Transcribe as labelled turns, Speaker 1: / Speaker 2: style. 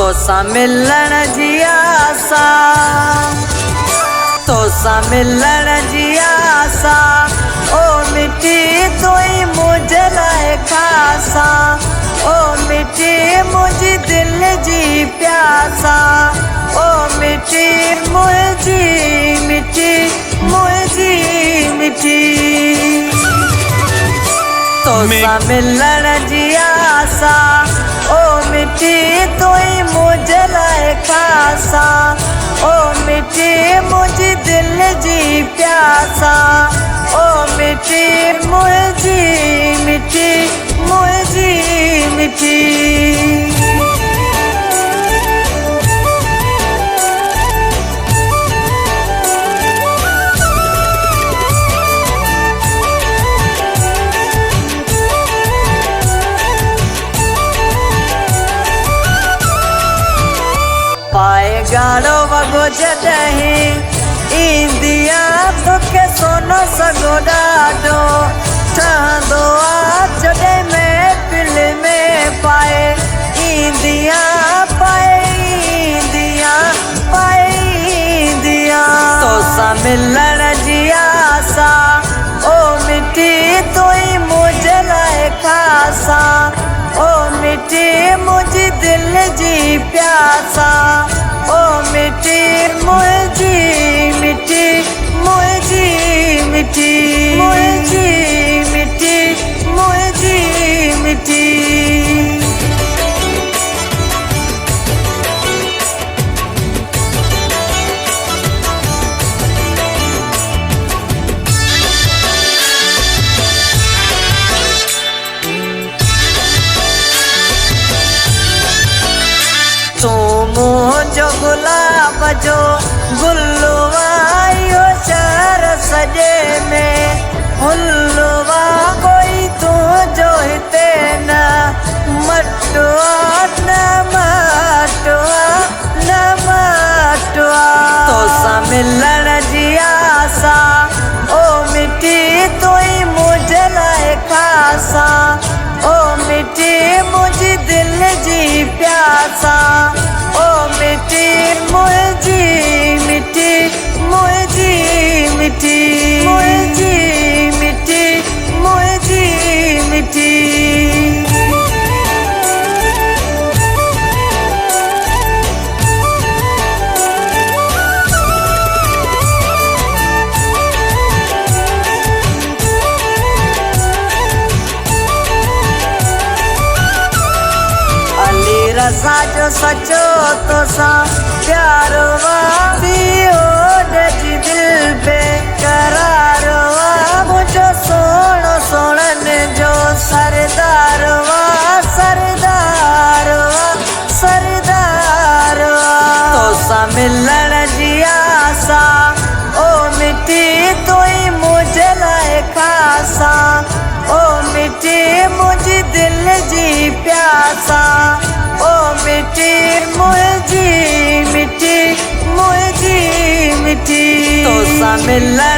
Speaker 1: तोसां मिलण जी आसा, तोसां मिलण जी आसा, ओ मिठी तोई मुझे लाए खासा, ओ मिठी मुझी दिल जी प्यासा, ओ मिठी मुझी मिठी मुझी मिठी। तोसां मिलण जी आसा, ओ मिठी तोई मुझे लाए खासा, ओ मिठी मुझी दिल जी प्यासा, ओ मिठी मुझी मिठी मुझी मिठी। पाए गाड़ो वगो जॾहिं ईंदिया तोखे सोनो सॻो ॾाढो ठहंदो आ, जॾहिं महफ़िल में पाए ईंदिया पाए ईंदिया पाए ईंदिया। तोसां मिलण जी आसा, ओ मिठी तोई मुझे लाए खासा, ओ मिठी मुझी दिल जी प्यासा, ओ मिठी मुझी मिठी मुझी मिठी मुझी मिठी मुझी मिठी। तू मुझो गुलाब जो गुलवा यो शहर सजे में हुलवा, कोई तू जो हिते न मटुआ न मटुआ न मटुआ। तोसां मिलण जी आसा, ओ मिठी तोई मुझे लाए खासा, ओ मिठी मुझी दिल जी प्यासा, ओ मिठी मुझी मिठी मुझी मिठी मुझी मिठी मुझी मिठी। रसा जो सचो तोसां प्यार वा, जी दिल पे करार वा, मुझो सोनो सोनन जो सरदार वा सरदार वा सरदार वा। तोसां मिलण जी आसा, ओ मिठी तोई मुझे लाए खासा, ओ मिठी मुझी दिल जी प्यासा, ओ मिठी मुझी मिठी मुझी मिठी। तोसां मिलण